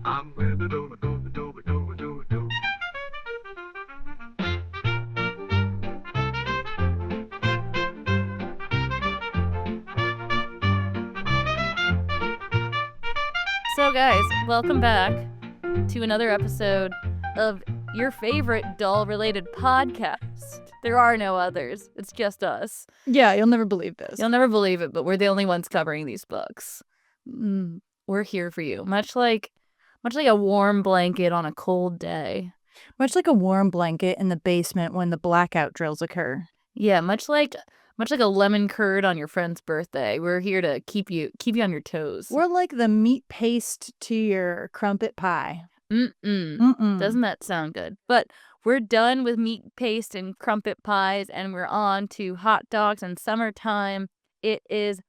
I'm with the do. So, guys, welcome back to another episode of your favorite doll-related podcast. There are no others. It's just us. Yeah, you'll never believe this. You'll never believe it, but we're the only ones covering these books. We're here for you, much like a warm blanket on a cold day. Much like a warm blanket in the basement when the blackout drills occur. Yeah, much like a lemon curd on your friend's birthday. We're here to keep you on your toes. We're like the meat paste to your crumpet pie. Doesn't that sound good? But we're done with meat paste and crumpet pies, and we're on to hot dogs and summertime. It is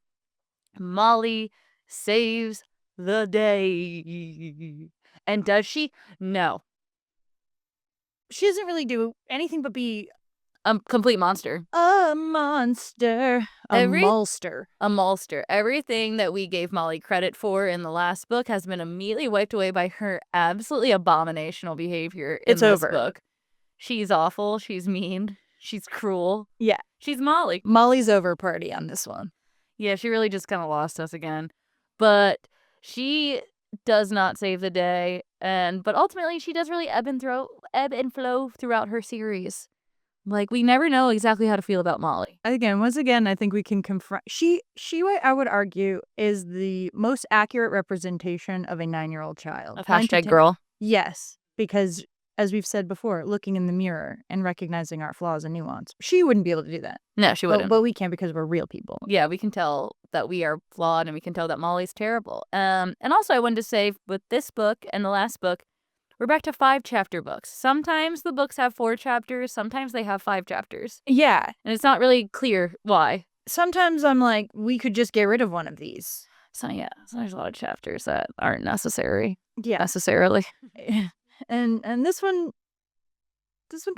Molly saves the day. And does she? No. She doesn't really do anything but be A complete monster. a monster. A malster. A malster. Everything that we gave Molly credit for in the last book has been immediately wiped away by her absolutely abominational behavior in this book. She's awful. She's mean. She's cruel. Yeah. She's Molly. Molly's over party on this one. Yeah, she really just kind of lost us again. But she does not save the day. But ultimately, she does really ebb and flow throughout her series. Like, we never know exactly how to feel about Molly. Once again, I think we can confront. She, I would argue, is the most accurate representation of a 9-year-old child. Of hashtag girl. Yes, because as we've said before, looking in the mirror and recognizing our flaws and nuance. She wouldn't be able to do that. No, she wouldn't. But we can because we're real people. Yeah, we can tell that we are flawed and we can tell that Molly's terrible. And also I wanted to say with this book and the last book, we're back to 5-chapter books. Sometimes the books have 4 chapters. Sometimes they have 5 chapters. Yeah. And it's not really clear why. Sometimes I'm like, we could just get rid of one of these. So yeah, there's a lot of chapters that aren't necessary. Yeah. Necessarily. And this one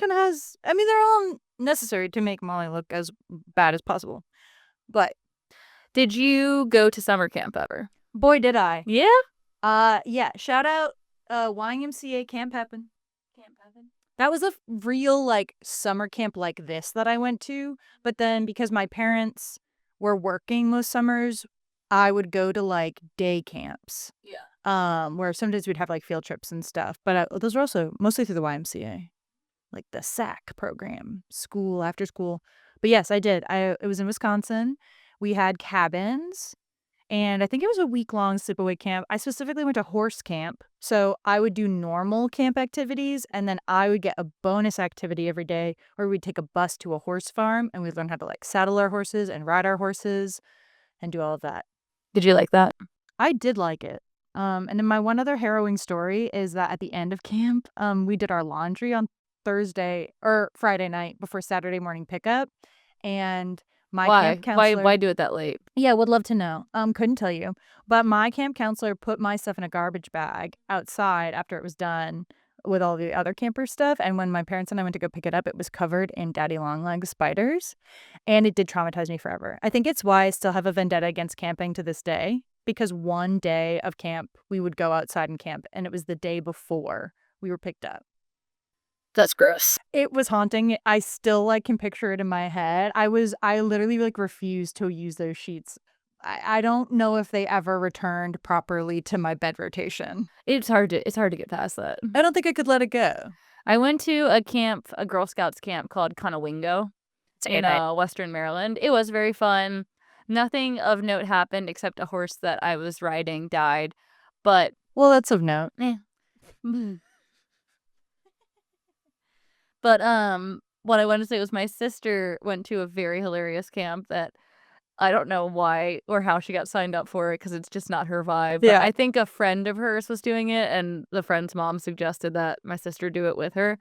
kind of has, I mean, they're all necessary to make Molly look as bad as possible. But did you go to summer camp ever? Boy, did I. Yeah? Yeah. Shout out YMCA Camp Heaven. That was a real, summer camp like this that I went to. But then because my parents were working most summers, I would go to, day camps. Yeah. Where sometimes we'd have, field trips and stuff. But those were also mostly through the YMCA. Like the SAC program, school, after school. But yes, I did. It was in Wisconsin. We had cabins. And I think it was a week-long sleepaway camp. I specifically went to horse camp. So I would do normal camp activities, and then I would get a bonus activity every day where we'd take a bus to a horse farm, and we'd learn how to, saddle our horses and ride our horses and do all of that. Did you like that? I did like it. And then my one other harrowing story is that at the end of camp, we did our laundry on Thursday or Friday night before Saturday morning pickup. And my camp counselor... Why do it that late? Yeah, would love to know. Couldn't tell you. But my camp counselor put my stuff in a garbage bag outside after it was done with all the other camper stuff. And when my parents and I went to go pick it up, it was covered in daddy long leg spiders. And it did traumatize me forever. I think it's why I still have a vendetta against camping to this day. Because one day of camp, we would go outside and camp. And it was the day before we were picked up. That's gross. It was haunting. I still can picture it in my head. I literally refused to use those sheets. I don't know if they ever returned properly to my bed rotation. It's hard to get past that. I don't think I could let it go. I went to a Girl Scouts camp called Conowingo in Western Maryland. It was very fun. Nothing of note happened except a horse that I was riding died. But well, that's of note. But what I wanted to say was my sister went to a very hilarious camp that I don't know why or how she got signed up for it because it's just not her vibe. Yeah. But I think a friend of hers was doing it, and the friend's mom suggested that my sister do it with her.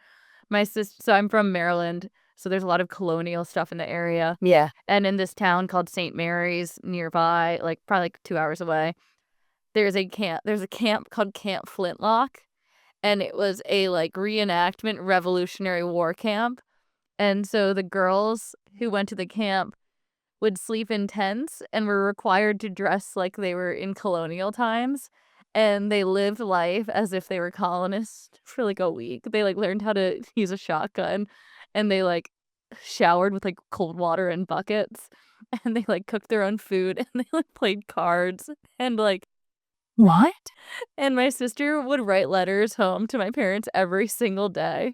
So I'm from Maryland, so there's a lot of colonial stuff in the area. Yeah. And in this town called St. Mary's nearby, probably 2 hours away, there's a camp called Camp Flintlock. And it was a reenactment Revolutionary War camp. And so the girls who went to the camp would sleep in tents and were required to dress like they were in colonial times. and they lived life as if they were colonists for like a week. They like learned how to use a shotgun, and they like showered with like cold water in buckets, and they like cooked their own food, and they like played cards, and like What? and my sister would write letters home to my parents every single day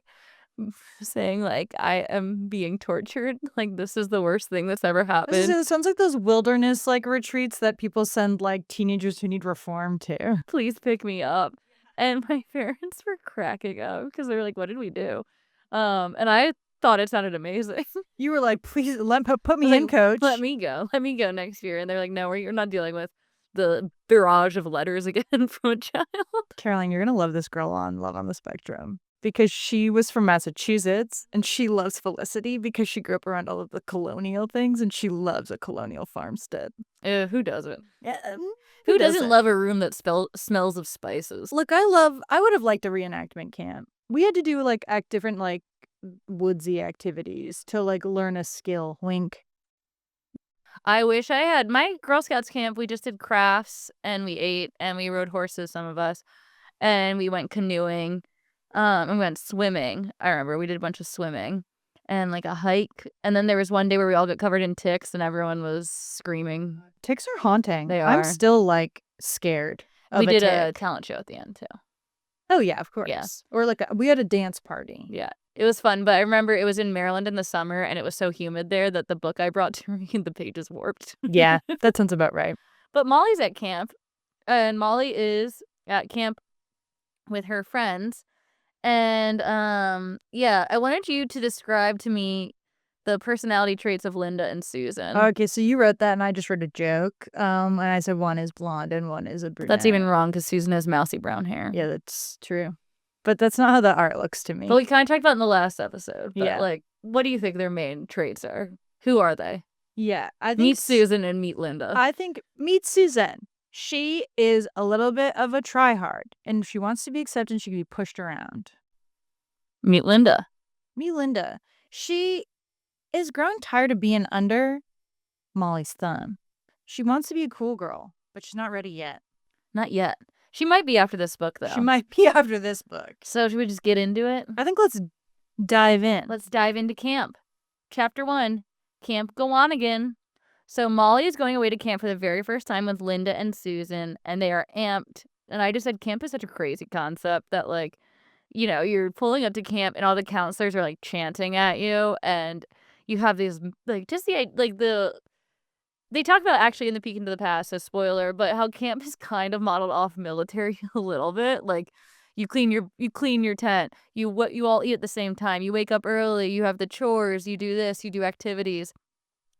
saying like, I am being tortured. Like, this is the worst thing that's ever happened. It sounds like those wilderness like retreats that people send like teenagers who need reform to. Please pick me up. And my parents were cracking up because they were like, what did we do? And I thought it sounded amazing. You were like, please put me Like, in, coach. Let me go next year. And they're like, no, you're not dealing with the barrage of letters again from a child. Caroline, you're gonna love this girl on Love on the Spectrum because she was from Massachusetts and she loves Felicity because she grew up around all of the colonial things and she loves a colonial farmstead. Who doesn't? Yeah, Who doesn't love a room that smells of spices? Look, I would have liked a reenactment camp. We had to do like different like woodsy activities to like learn a skill. Wink. I wish I had. My Girl Scouts camp, we just did crafts and we ate and we rode horses, some of us, and we went canoeing. And we went swimming. I remember we did a bunch of swimming and like a hike. And then there was one day where we all got covered in ticks and everyone was screaming. Ticks are haunting. They I'm are. still like scared. We did a tick. talent show at the end too. Oh yeah, of course. Yeah. Or like we had a dance party. Yeah. It was fun, but I remember it was in Maryland in the summer and it was so humid there that the book I brought to read, the pages warped. Yeah, that sounds about right. But Molly's at camp, and Molly is at camp with her friends. And yeah, I wanted you to describe to me the personality traits of Linda and Susan. Okay, so you wrote that and I just wrote a joke. And I said one is blonde and one is a brunette. That's even wrong because Susan has mousy brown hair. Yeah, that's true. But that's not how the art looks to me. But we kind of talked about it in the last episode. But Yeah. like, what do you think their main traits are? Who are they? Yeah, I think Meet Susan and meet Linda. I think meet Suzanne. She is a little bit of a tryhard, and if she wants to be accepted, she can be pushed around. Meet Linda. Meet Linda. She is growing tired of being under Molly's thumb. She wants to be a cool girl, but she's not ready yet. Not yet. She might be after this book, though. She might be after this book. So should we just get into it? I think let's dive in. Let's dive into camp. Chapter 1, Camp Gowanagin. So Molly is going away to camp for the very first time with Linda and Susan, and they are amped. And I just said camp is such a crazy concept that, like, you know, you're pulling up to camp and all the counselors are, like, chanting at you, and you have these, like, just the, like, they talk about actually in the Peek into the Past, a spoiler, but how camp is kind of modeled off military a little bit. Like, you clean your tent, you all eat at the same time, you wake up early, you have the chores, you do this, you do activities.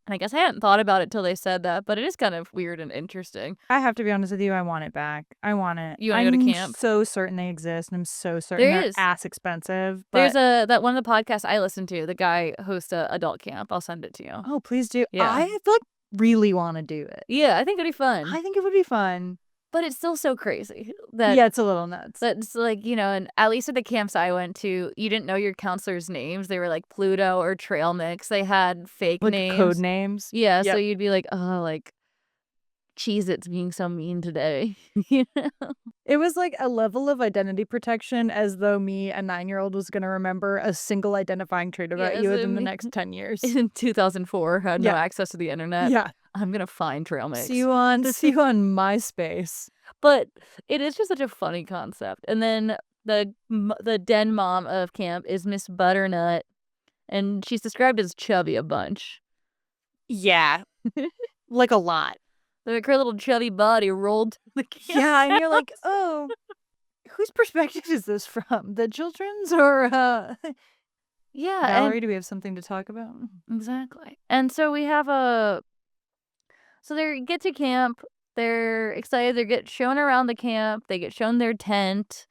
And I guess I hadn't thought about it till they said that, but it is kind of weird and interesting. I have to be honest with you, I want it back. I want it. You wanna go to I'm camp? so certain they exist, and I'm so certain There they're is. ass expensive. But There's that one of the podcasts I listen to, the guy hosts a adult camp. I'll send it to you. oh, please do. Yeah. I feel like really want to do it. Yeah, I think it'd be fun. I think it would be fun. But it's still so crazy that Yeah, it's a little nuts. that's like, you know, and at least at the camps I went to, you didn't know your counselors' names. They were like Pluto or Trail Mix. They had fake Like names. code names. Yeah, so Yep. you'd be like, oh, like, Cheez-Its being so mean today. You know? It was like a level of identity protection as though me, a 9-year-old, was going to remember a single identifying trait about Yeah, you so within the me- next 10 years. In 2004, had no Yeah. access to the internet. Yeah. I'm gonna find Trail Mix. See you on MySpace. But it is just such a funny concept. And then the den mom of camp is Miss Butternut, and she's described as chubby a bunch. Yeah. Like a lot. Like her little chubby body rolled to the camp. Yeah, and you're like, oh, whose perspective is this from? The children's or Yeah, Valerie? Do we have something to talk about? exactly. And so we have so they get to camp. They're excited. They get shown around the camp. They get shown their tent.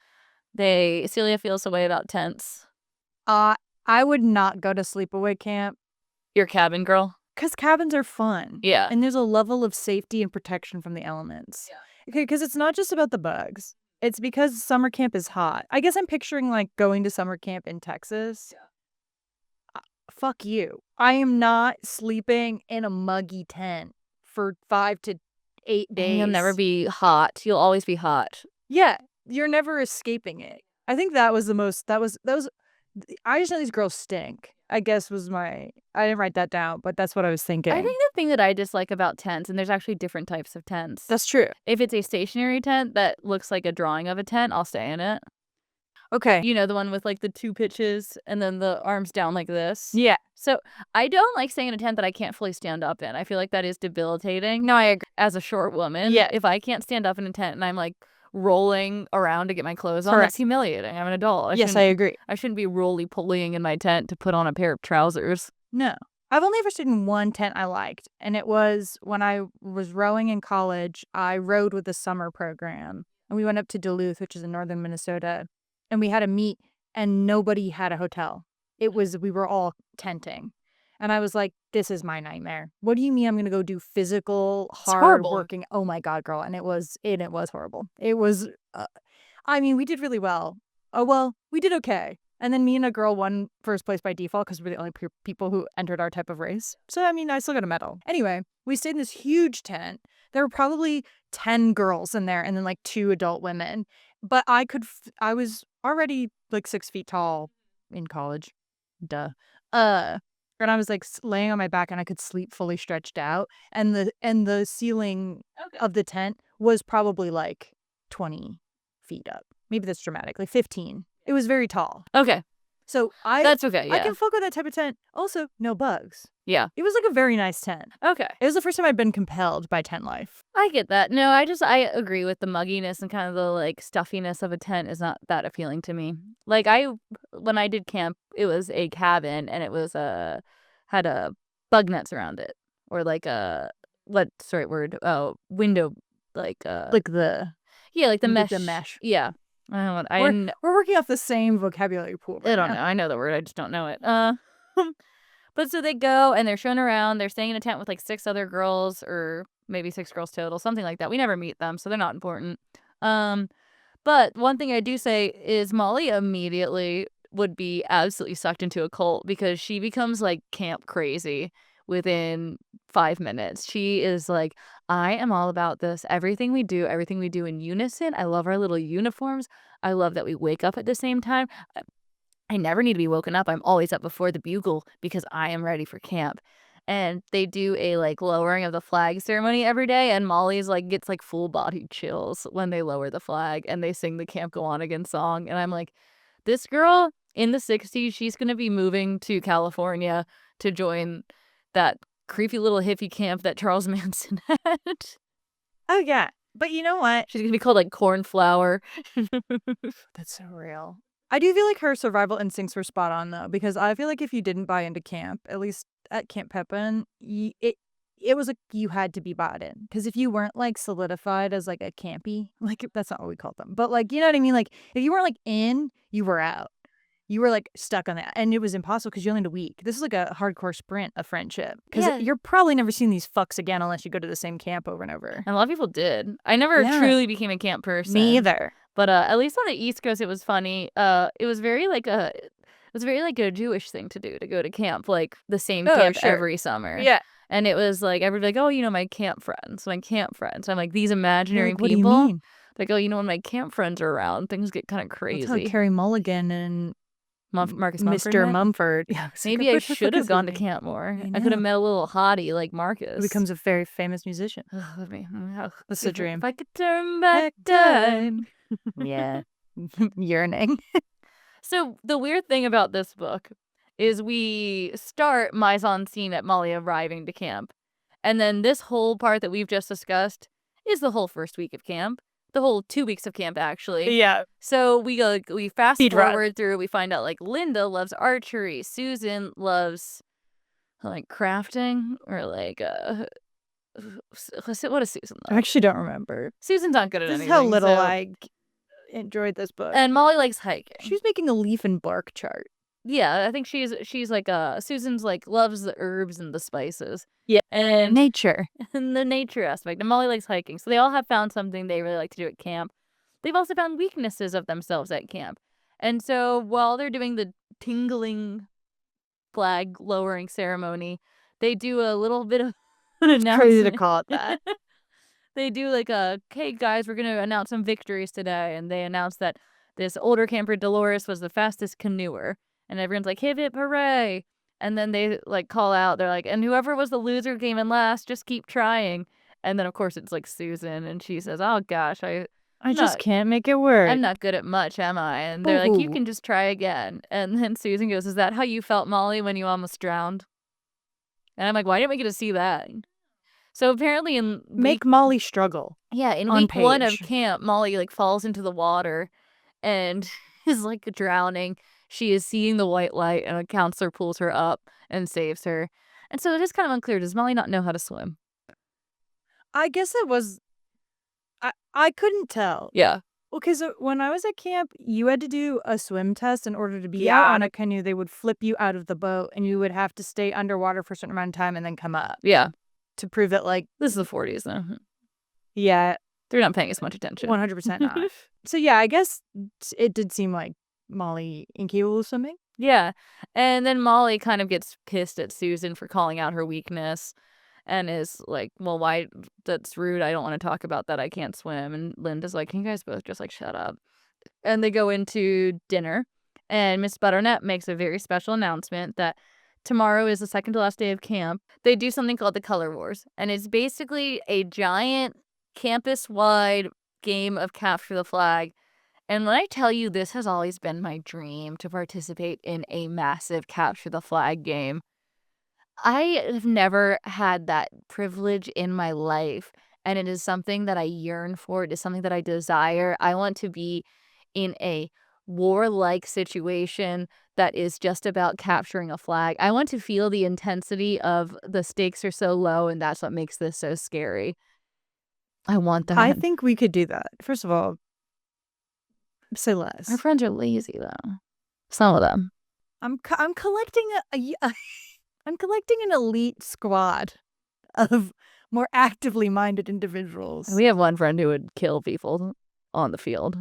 Celia feels the way about tents. I would not go to sleepaway camp Your cabin girl. because cabins are fun. Yeah. And there's a level of safety and protection from the elements. Yeah. Okay, because it's not just about the bugs. It's because summer camp is hot. I guess I'm picturing like going to summer camp in Texas. Fuck you. I am not sleeping in a muggy tent for 5 to 8 days. You'll never be hot. You'll always be hot. Yeah, you're never escaping it. I think that was the most. That was. I just know these girls stink. I guess was my. I didn't write that down, but that's what I was thinking. I think the thing that I dislike about tents, and there's actually different types of tents. That's true. If it's a stationary tent that looks like a drawing of a tent, I'll stay in it. Okay. You know, the one with like the 2 pitches and then the arms down like this. Yeah. So I don't like staying in a tent that I can't fully stand up in. I feel like that is debilitating. No, I agree. As a short woman, Yeah. if I can't stand up in a tent and I'm like rolling around to get my clothes on, Correct. that's humiliating. I'm an adult. Yes, I agree. I shouldn't be roly-polying in my tent to put on a pair of trousers. No. I've only ever stayed in one tent I liked, and it was when I was rowing in college. I rowed with the summer program, and we went up to Duluth, which is in northern Minnesota, and we had a meet, and nobody had a hotel. We were all tenting. And I was like, this is my nightmare. What do you mean I'm going to go do physical, hard horrible. working? Oh my God, girl. And it was horrible. It was, I mean, we did really well. Oh, well, we did okay. And then me and a girl won first place by default because we're the only people who entered our type of race. So, I mean, I still got a medal. Anyway, we stayed in this huge tent. There were probably 10 girls in there and then like 2 adult women. But I was already like 6 feet tall in college. Duh. And I was like laying on my back and I could sleep fully stretched out. And the ceiling of the tent was probably like 20 feet up. Maybe that's dramatic, like 15. It was very tall. Okay. So That's okay, yeah. I can fuck with that type of tent. Also, no bugs. Yeah. It was like a very nice tent. Okay. It was the first time I'd been compelled by tent life. I get that. No, I agree with the mugginess and kind of the like stuffiness of a tent is not that appealing to me. Like when I did camp, it was a cabin and it was had a bug nets around it or like what's the right word? Window like the mesh. Yeah. We're working off the same vocabulary pool. I don't know. I know the word. I just don't know it. But so they go and they're shown around. They're staying in a tent with like 6 other girls or maybe 6 girls total, something like that. We never meet them, so they're not important. But one thing I do say is Molly immediately would be absolutely sucked into a cult because she becomes like camp crazy within 5 minutes. She is like, I am all about this. Everything we do in unison. I love our little uniforms. I love that we wake up at the same time. I never need to be woken up. I'm always up before the bugle because I am ready for camp. And they do a like lowering of the flag ceremony every day. And Molly's like gets like full body chills when they lower the flag and they sing the Camp Gowanagin song. And I'm like, this girl in the 60s, she's going to be moving to California to join that creepy little hippie camp that Charles Manson had. Oh, yeah. But you know what? She's going to be called like Cornflower. That's so real. I do feel like her survival instincts were spot on, though, because I feel like if you didn't buy into camp, at least at Camp Pepin, it was like you had to be bought in. Because if you weren't like solidified as like a campy, like that's not what we called them, but like, you know what I mean? Like if you weren't like in, you were out. You were like stuck on that. And it was impossible because you only had a week. This is like a hardcore sprint of friendship. Because you're probably never seeing these fucks again unless you go to the same camp over and over. And a lot of people did. I never truly became a camp person. Me either. But at least on the East Coast, it was funny. It was very like a Jewish thing to do, to go to camp, like the same camp every summer. Yeah. And it was like, everybody like, oh, you know, my camp friends. I'm like, these imaginary what people. Do you mean? Like, oh, you know, when my camp friends are around, things get kind of crazy. That's how Carrie Mulligan and Marcus Mr. Mumford. Yeah, maybe I should have gone to camp more. I could have met a little hottie like Marcus. Who becomes a very famous musician. That's a dream. If I could turn back time. Yeah. Yearning. So the weird thing about this book is we start mise en scene at Molly arriving to camp. And then this whole part that we've just discussed is the whole first week of camp. The whole 2 weeks of camp, actually. Yeah. So we fast forward through. We find out like Linda loves archery. Susan loves like crafting or like what is Susan love? I actually don't remember. Susan's not good at anything. This is how little I enjoyed this book. And Molly likes hiking. She was making a leaf and bark chart. Yeah, I think she's like Susan's like loves the herbs and the spices. Yeah, and nature. And the nature aspect. And Molly likes hiking. So they all have found something they really like to do at camp. They've also found weaknesses of themselves at camp. And so while they're doing the tingling flag lowering ceremony, they do a little bit of an announcement. Crazy to call it that. they do like hey guys, we're gonna announce some victories today, and they announce that this older camper Dolores was the fastest canoeer, and everyone's like hip hip hooray, and then they like call out, they're like, and whoever was the loser came in last, just keep trying, and then of course it's like Susan, and she says, oh gosh, I I'm just not can't make it work. I'm not good at much, am I? And they're like, you Boo-hoo. can just try again. And then Susan goes, is that how you felt, Molly, when you almost drowned? And I'm like, why didn't we get to see that? So apparently in Make Molly struggle. in on week 1 of page. camp, Molly like falls into the water and is like drowning. She is seeing the white light, and a counselor pulls her up and saves her. And so it is kind of unclear. Does Molly not know how to swim? I guess it was. I couldn't tell. Yeah. Well, because when I was at camp, you had to do a swim test in order to be out on a canoe. They would flip you out of the boat, and you would have to stay underwater for a certain amount of time and then come up. Yeah. To prove that, like, this is the 40s, though. Yeah. They're not paying as much attention. 100% not. So, yeah, I guess it did seem like Molly incapable of swimming. Yeah. And then Molly kind of gets pissed at Susan for calling out her weakness and is like, well, why? That's rude. I don't want to talk about that. I can't swim. And Linda's like, can you guys both just like shut up? And they go into dinner, and Miss Butternut makes a very special announcement that tomorrow is the second to last day of camp. They do something called the Color Wars, and it's basically a giant campus-wide game of capture the flag. And when I tell you, this has always been my dream to participate in a massive capture the flag game. I have never had that privilege in my life, and it is something that I yearn for. It is something that I desire. I want to be in a warlike situation that is just about capturing a flag. I want to feel the intensity of the stakes are so low, and that's what makes this so scary. I want that. I think we could do that. First of all, say less. Our friends are lazy, though. Some of them. I'm collecting I'm collecting an elite squad of more actively minded individuals. We have one friend who would kill people on the field.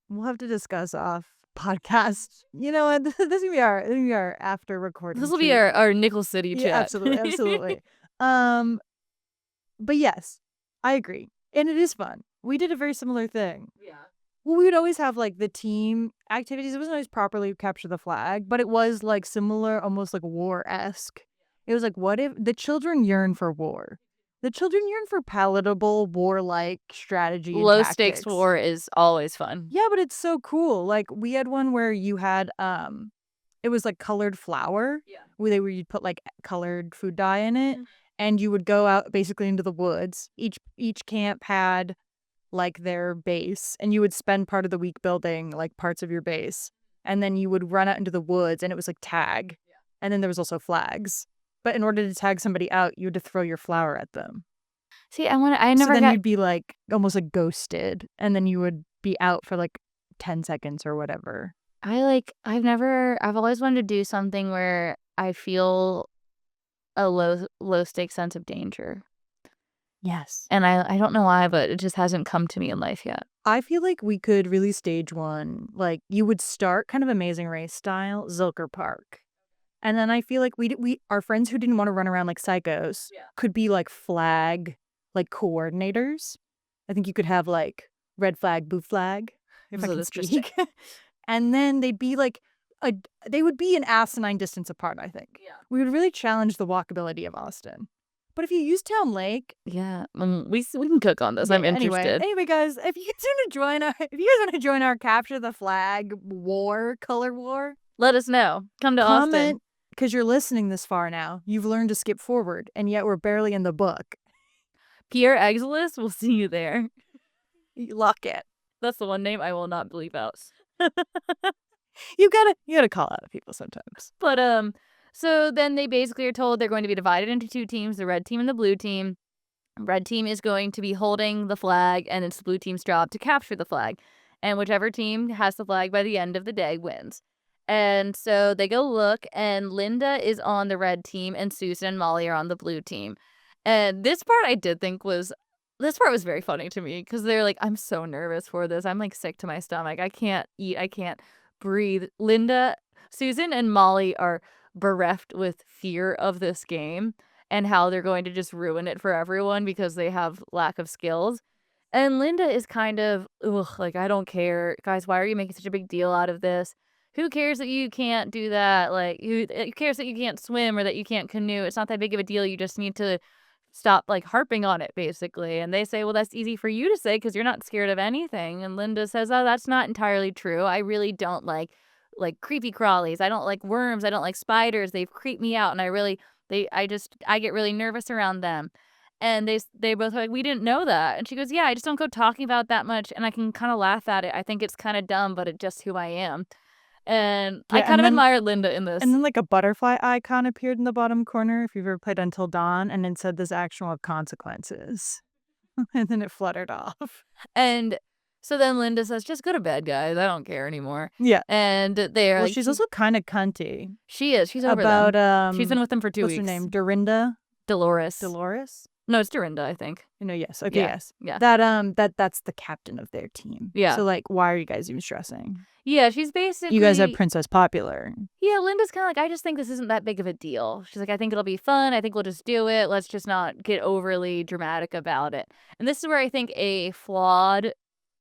We'll have to discuss off podcast. You know what? This will be our after recording. This will be our Nickel City chat. Yeah, absolutely. But yes, I agree. And it is fun. We did a very similar thing. Yeah. Well, we would always have like the team activities. It wasn't always properly capture the flag, but it was like similar, almost like war-esque. It was like, what if the children yearn for war? The children yearn for palatable war-like strategy and Low tactics. stakes war is always fun. Yeah, but it's so cool. Like we had one where you had it was like colored flour. Yeah. Where you'd put like colored food dye in it, and you would go out basically into the woods. Each camp had like their base, and you would spend part of the week building like parts of your base, and then you would run out into the woods, and it was like tag. Yeah. And then there was also flags. But in order to tag somebody out, you had to throw your flour at them. See, you'd be like almost like ghosted, and then you would be out for like 10 seconds or whatever. I've always wanted to do something where I feel a low stakes sense of danger. Yes. And I don't know why, but it just hasn't come to me in life yet. I feel like we could really stage one. Like you would start kind of Amazing Race style, Zilker Park. And then I feel like we our friends who didn't want to run around like psychos could be like flag like coordinators. I think you could have like red flag, blue flag, if I can speak. And then they'd be like they would be an asinine distance apart, I think. Yeah. We would really challenge the walkability of Austin. But if you use Town Lake, we can cook on this. I'm interested. Anyway, guys, if you guys want to join our capture the flag color war, let us know. Come to Austin. Because you're listening this far now. You've learned to skip forward, and yet we're barely in the book. Pierre Exilus, we'll see you there. Lock it. That's the one name I will not believe out. You gotta call out people sometimes. But so then they basically are told they're going to be divided into two teams, the red team and the blue team. Red team is going to be holding the flag, and it's the blue team's job to capture the flag. And whichever team has the flag by the end of the day wins. And so they go look, and Linda is on the red team, and Susan and Molly are on the blue team. And this part was very funny to me, because they're like, I'm so nervous for this. I'm like sick to my stomach. I can't eat. I can't breathe. Susan, and Molly are bereft with fear of this game. and how they're going to just ruin it for everyone because they have lack of skills. And Linda is kind of, ugh, like, I don't care. Guys, why are you making such a big deal out of this? Who cares that you can't do that? Like, who cares that you can't swim or that you can't canoe? It's not that big of a deal. You just need to stop, like, harping on it, basically. And they say, well, that's easy for you to say because you're not scared of anything. And Linda says, oh, that's not entirely true. I really don't like creepy crawlies. I don't like worms. I don't like spiders. They've creeped me out. And I get really nervous around them. And they both are like, we didn't know that. And she goes, yeah, I just don't go talking about that much. And I can kind of laugh at it. I think it's kind of dumb, but it's just who I am. And I Yeah, kind and of then admire Linda in this. and then like a butterfly icon appeared in the bottom corner if you've ever played Until Dawn, and it said this action will have consequences. And then it fluttered off. And so then Linda says, just go to bed, guys. I don't care anymore. Yeah. And they're Well, like, she's also kind of cunty she is. She's over about them. She's been with them for 2 what's weeks. her name? Dorinda? Dolores. Dolores? No, it's Dorinda, I think. Yes. Okay, Yeah. yes. Yeah. That's the captain of their team. Yeah. So like, why are you guys even stressing? Yeah, she's basically. You guys are Princess Popular. Yeah, Linda's kind of like, I just think this isn't that big of a deal. She's like, I think it'll be fun. I think we'll just do it. Let's just not get overly dramatic about it. And this is where I think a flawed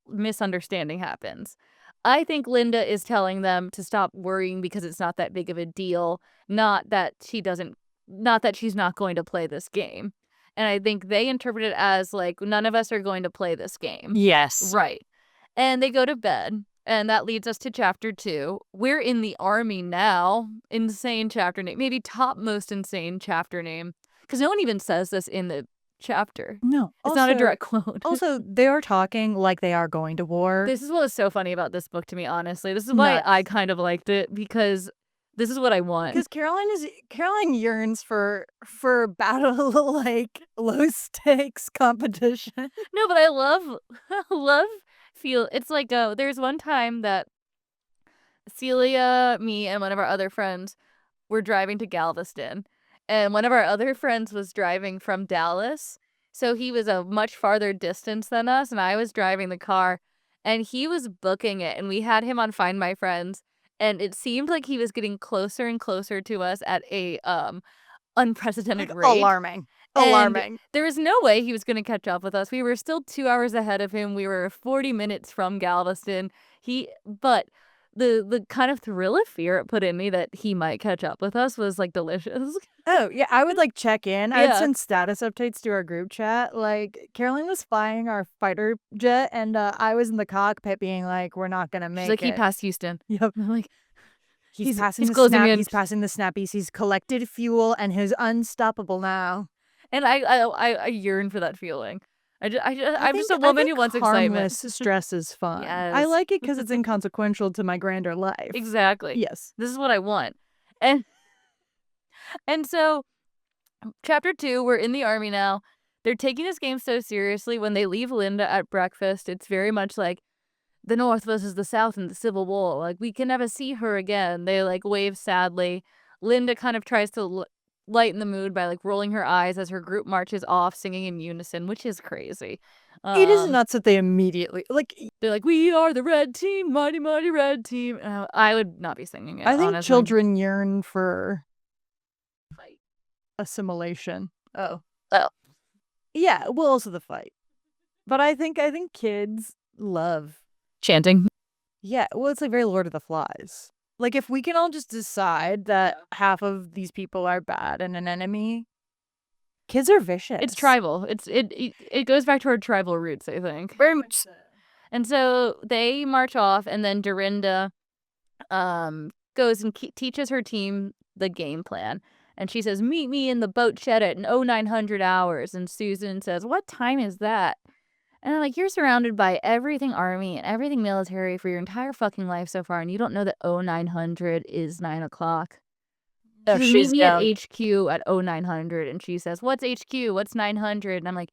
misunderstanding happens. I think Linda is telling them to stop worrying because it's not that big of a deal, not that she's not going to play this game. And I think they interpret it as like, none of us are going to play this game. Yes. Right. And they go to bed. And that leads us to chapter 2. We're in the army now. Insane chapter name. Maybe top most insane chapter name. Because no one even says this in the chapter. No. It's not a direct quote. Also, they are talking like they are going to war. This is what is so funny about this book to me, honestly. This is why I kind of liked it, because this is what I want. Because Caroline yearns for battle like low stakes competition. No, but I love it's like there's one time that Celia, me, and one of our other friends were driving to Galveston, and one of our other friends was driving from Dallas, so he was a much farther distance than us, and I was driving the car, and he was booking it, and we had him on Find My Friends, and it seemed like he was getting closer and closer to us at a unprecedented rate. Alarming. And there was no way he was going to catch up with us. We were still 2 hours ahead of him. We were 40 minutes from Galveston. But the kind of thrill of fear it put in me that he might catch up with us was like delicious. Oh, yeah. I would like check in. Yeah. I'd send status updates to our group chat. Like, Caroline was flying our fighter jet, and I was in the cockpit being like, we're not going to make She's like, it. he passed Houston. Yep. I'm like, He's passing he's the closing snap. in. He's passing the snappies. He's collected fuel, and he's unstoppable now. And I yearn for that feeling. I'm just a woman who wants excitement. Harmless stress is fun. I Yes. like it because it's inconsequential to my grander life. Exactly. Yes. This is what I want. And so chapter 2, we're in the army now. They're taking this game so seriously. When they leave Linda at breakfast, it's very much like the North versus the South in the Civil War. Like, we can never see her again. They like wave sadly. Linda kind of tries to lighten the mood by like rolling her eyes as her group marches off singing in unison, which is crazy. It is nuts that they immediately They're like, we are the red team, mighty mighty red team. I would not be singing it. I think honestly. children yearn for fight assimilation. Oh. Yeah, well, also the fight. But I think kids love Chanting. Yeah, well, it's like very Lord of the Flies. Like, if we can all just decide that half of these people are bad and an enemy, kids are vicious. It's tribal. It goes back to our tribal roots, I think. Very much so. And so they march off, and then Dorinda goes and teaches her team the game plan. And she says, meet me in the boat shed at 0900 hours. And Susan says, what time is that? And I'm like, you're surrounded by everything army and everything military for your entire fucking life so far, and you don't know that 0900 is 9 o'clock. Oh, She she's meet me down. at HQ at 0900, and she says, what's HQ? What's 900? And I'm like,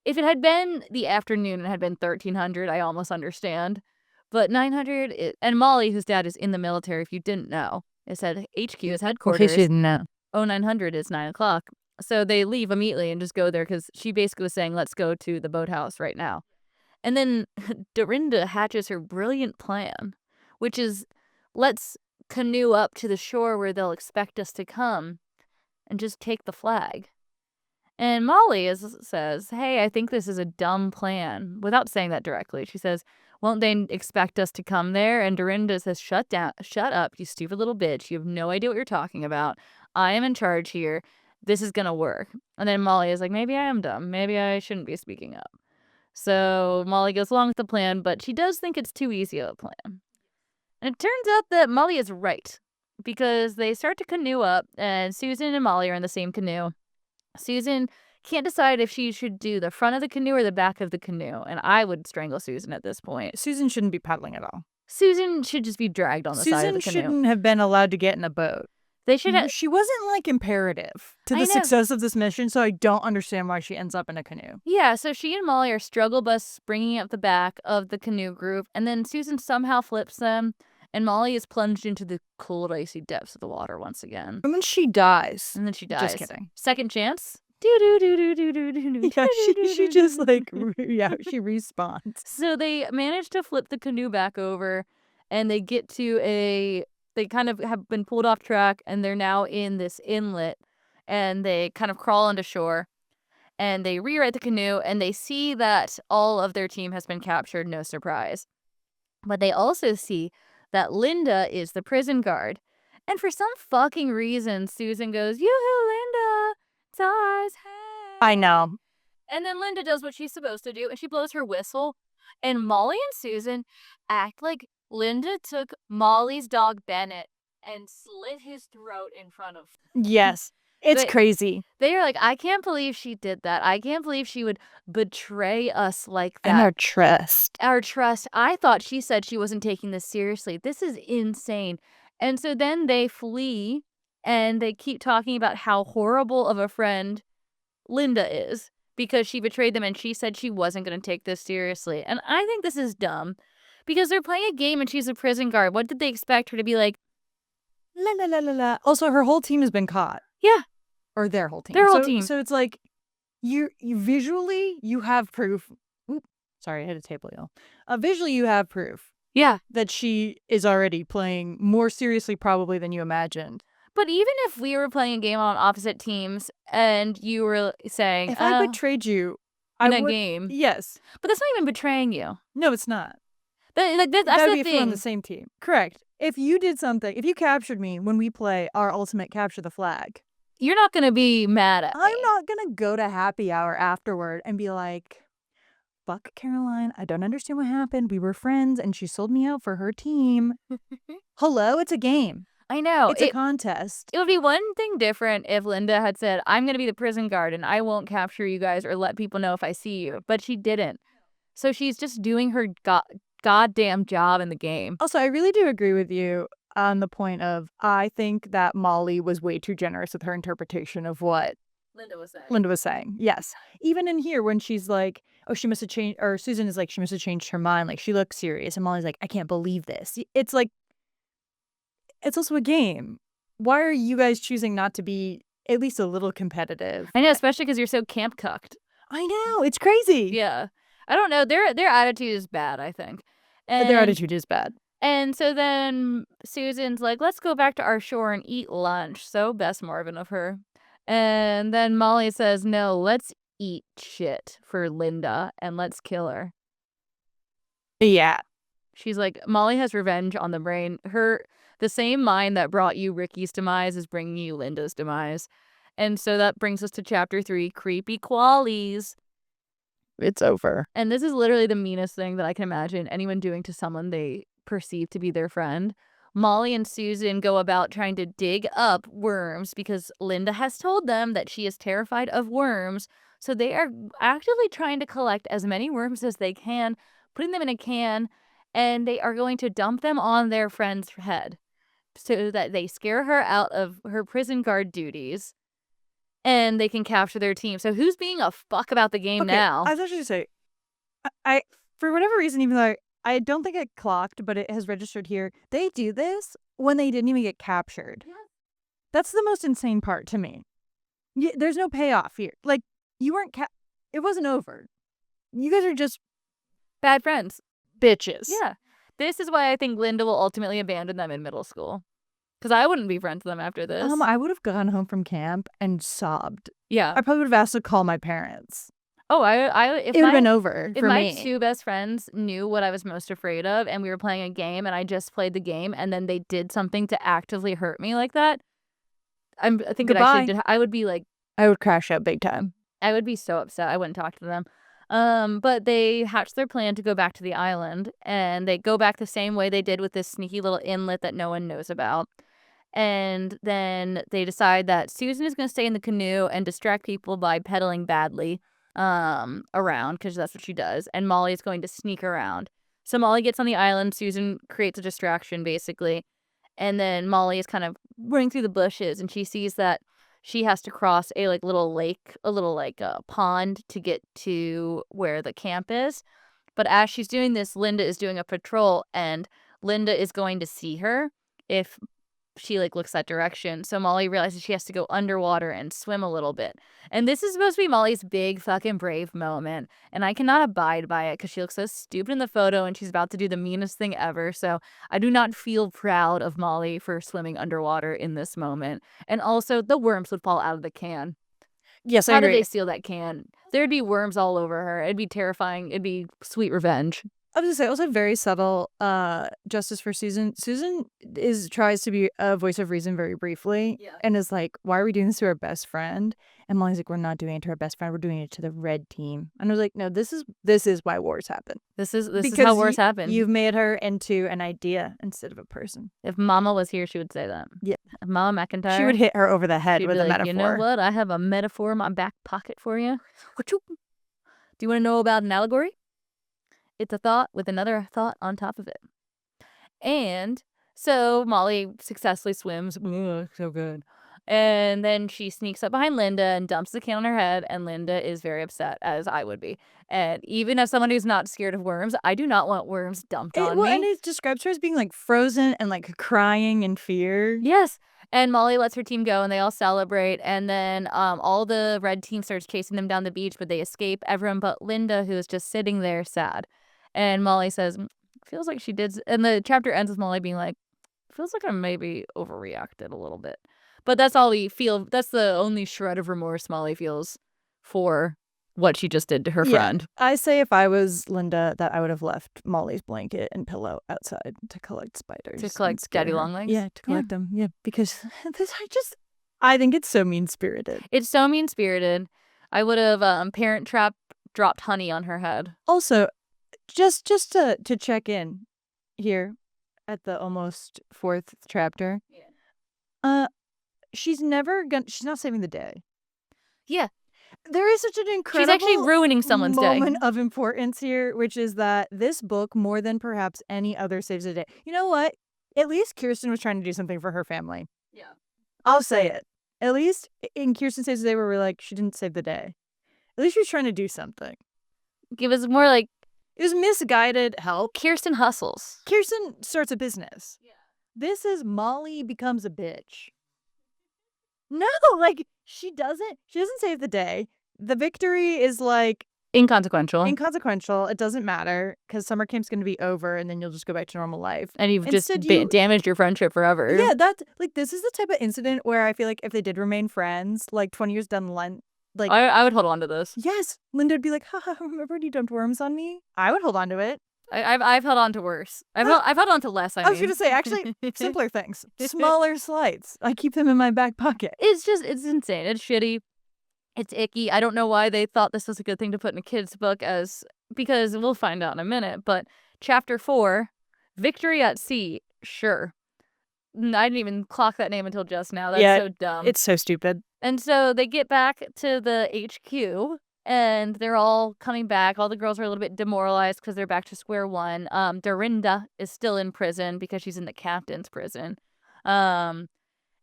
if it had been the afternoon and it had been 1300, I almost understand. But 900, and Molly, whose dad is in the military, if you didn't know, it said HQ is headquarters. she didn't know. 0900 is 9 o'clock. So they leave immediately and just go there because she basically was saying, let's go to the boathouse right now. And then Dorinda hatches her brilliant plan, which is, let's canoe up to the shore where they'll expect us to come and just take the flag. And Molly says, hey, I think this is a dumb plan, without saying that directly. She says, won't they expect us to come there? And Dorinda says, shut up, you stupid little bitch. You have no idea what you're talking about. I am in charge here. This is going to work. And then Molly is like, maybe I am dumb. Maybe I shouldn't be speaking up. So Molly goes along with the plan, but she does think it's too easy of a plan. And it turns out that Molly is right, because they start to canoe up, and Susan and Molly are in the same canoe. Susan can't decide if she should do the front of the canoe or the back of the canoe, and I would strangle Susan at this point. Susan shouldn't be paddling at all. Susan should just be dragged on the side of the Susan canoe. shouldn't have been allowed to get in a boat. They should have. She wasn't like imperative to the success of this mission, so I don't understand why she ends up in a canoe. Yeah, so she and Molly are struggle bus bringing up the back of the canoe group, and then Susan somehow flips them, and Molly is plunged into the cold, icy depths of the water once again. And then she dies. Just kidding. Second chance. Yeah, she just like, she respawns. So they manage to flip the canoe back over, and they get to they kind of have been pulled off track, and they're now in this inlet, and they kind of crawl onto shore, and they rewrite the canoe, and they see that all of their team has been captured, no surprise. But they also see that Linda is the prison guard. And for some fucking reason, Susan goes, yoo-hoo, Linda, it's ours, hey. I know. And then Linda does what she's supposed to do, and she blows her whistle. And Molly and Susan act like Linda took Molly's dog Bennett and slit his throat in front of them. Yes. It's crazy. They are like, I can't believe she did that. I can't believe she would betray us like that. And our trust. Our trust. I thought she said she wasn't taking this seriously. This is insane. And so then they flee, and they keep talking about how horrible of a friend Linda is because she betrayed them and she said she wasn't going to take this seriously. And I think this is dumb because they're playing a game and she's a prison guard. What did they expect her to be like? La la la la la. Also, her whole team has been caught. Yeah. Or their whole team. Their whole team. So it's like, you visually, you have proof. Oop, sorry, I hit a table, y'all. Visually, you have proof. Yeah. That she is already playing more seriously probably than you imagined. But even if we were playing a game on opposite teams and you were saying, if I betrayed you in a game. Yes. But that's not even betraying you. No, it's not. That's that the would be thing. if we're on the same team. Correct. If you did something, if you captured me when we play our ultimate capture the flag. You're not going to be mad at me. I'm not going to go to happy hour afterward and be like, fuck Caroline, I don't understand what happened. We were friends and she sold me out for her team. Hello, it's a game. I know. It's a contest. It would be one thing different if Linda had said, I'm going to be the prison guard and I won't capture you guys or let people know if I see you. But she didn't. So she's just doing her goddamn job in the game. Also, I really do agree with you on the point of, I think that Molly was way too generous with her interpretation of what Linda was saying. Yes. Even in here when she's like, oh, she must have changed, or Susan is like, she must have changed her mind. Like, she looks serious. And Molly's like, I can't believe this. It's like, it's also a game. Why are you guys choosing not to be at least a little competitive? I know, especially because you're so camp cucked. I know. It's crazy. Yeah. I don't know. Their attitude is bad, I think. And their attitude is bad. And so then Susan's like, let's go back to our shore and eat lunch. So Bess Marvin of her. And then Molly says, no, let's eat shit for Linda and let's kill her. Yeah. She's like, Molly has revenge on the brain. The same mind that brought you Ricky's demise is bringing you Linda's demise. And so that brings us to chapter 3, creepy Crawlies. It's over. And this is literally the meanest thing that I can imagine anyone doing to someone they perceive to be their friend. Molly and Susan go about trying to dig up worms because Linda has told them that she is terrified of worms. So they are actively trying to collect as many worms as they can, putting them in a can, and they are going to dump them on their friend's head so that they scare her out of her prison guard duties and they can capture their team. So who's being a fuck about the game now? I was actually say, I for whatever reason, even though I don't think it clocked, but it has registered here, they do this when they didn't even get captured. Yeah. That's the most insane part to me. There's no payoff here. Like, you weren't it wasn't over. You guys are just bad friends. Bitches. Yeah. This is why I think Linda will ultimately abandon them in middle school. Because I wouldn't be friends with them after this. I would have gone home from camp and sobbed. Yeah. I probably would have asked to call my parents. Oh, It would have been over if for my me. 2 best friends knew what I was most afraid of and we were playing a game and I just played the game and then they did something to actively hurt me like that, I think it actually did. I would be like, I would crash out big time. I would be so upset. I wouldn't talk to them. But they hatched their plan to go back to the island, and they go back the same way they did with this sneaky little inlet that no one knows about. And then they decide that Susan is going to stay in the canoe and distract people by pedaling badly around, because that's what she does. And Molly is going to sneak around. So Molly gets on the island. Susan creates a distraction, basically. And then Molly is kind of running through the bushes, and she sees that she has to cross a little lake, a little pond to get to where the camp is. But as she's doing this, Linda is doing a patrol, and Linda is going to see her if she looks that direction. So Molly realizes she has to go underwater and swim a little bit. And this is supposed to be Molly's big fucking brave moment. And I cannot abide by it because she looks so stupid in the photo and she's about to do the meanest thing ever. So I do not feel proud of Molly for swimming underwater in this moment. And also the worms would fall out of the can. Yes, I How agree. did they steal that can? There'd be worms all over her. It'd be terrifying. It'd be sweet revenge. I was gonna say also very subtle justice for Susan. Susan tries to be a voice of reason very briefly, and is like, "Why are we doing this to our best friend?" And Molly's like, "We're not doing it to our best friend. We're doing it to the red team." And I was like, "No, this is why wars happen. This is how wars happen. You've made her into an idea instead of a person." If Mama was here, she would say that. Yeah, if Mama McIntire, she would hit her over the head she'd with be a like, metaphor. You know what? I have a metaphor in my back pocket for you. Do you want to know about an allegory? It's a thought with another thought on top of it. And so Molly successfully swims. Ugh, so good. And then she sneaks up behind Linda and dumps the can on her head. And Linda is very upset, as I would be. And even as someone who's not scared of worms, I do not want worms dumped on me. And it describes her as being frozen and crying in fear. Yes. And Molly lets her team go and they all celebrate. And then all the red team starts chasing them down the beach, but they escape. Everyone but Linda, who is just sitting there sad. And Molly says, feels like she did. And the chapter ends with Molly being like, feels like I maybe overreacted a little bit. But that's all we feel. That's the only shred of remorse Molly feels for what she just did to her friend. I say if I was Linda that I would have left Molly's blanket and pillow outside to collect spiders. To collect daddy long legs? Yeah, to collect them. Yeah, because I think it's so mean-spirited. It's so mean-spirited. I would have Parent Trap dropped honey on her head. Also, just to check in here at the almost 4th chapter. Yeah. She's not saving the day. Yeah. There is such an incredible She's actually ruining someone's moment day. of importance here, which is that this book, more than perhaps any other, saves the day. You know what? At least Kirsten was trying to do something for her family. Yeah. I'll say it. At least in Kirsten Saves the Day, where we're like, she didn't save the day. At least she was trying to do something. It was more like... It was misguided help. Kirsten hustles. Kirsten starts a business. Yeah. This is Molly becomes a bitch. No, she doesn't save the day. The victory is inconsequential. It doesn't matter because summer camp's going to be over and then you'll just go back to normal life. And you've just damaged your friendship forever. Yeah, that's this is the type of incident where I feel like if they did remain friends, 20 years down the line, I would hold on to this. Yes, Linda would be like, haha, remember when you dumped worms on me? I would hold on to it. I've held on to worse. I've held on to less. I was going to say, actually, simpler things, smaller slides. I keep them in my back pocket. It's insane. It's shitty. It's icky. I don't know why they thought this was a good thing to put in a kid's book because we'll find out in a minute. But chapter 4, Victory at Sea. Sure. I didn't even clock that name until just now. That's so dumb. It's so stupid. And so they get back to the HQ. And they're all coming back. All the girls are a little bit demoralized because they're back to square one. Dorinda is still in prison because she's in the captain's prison. And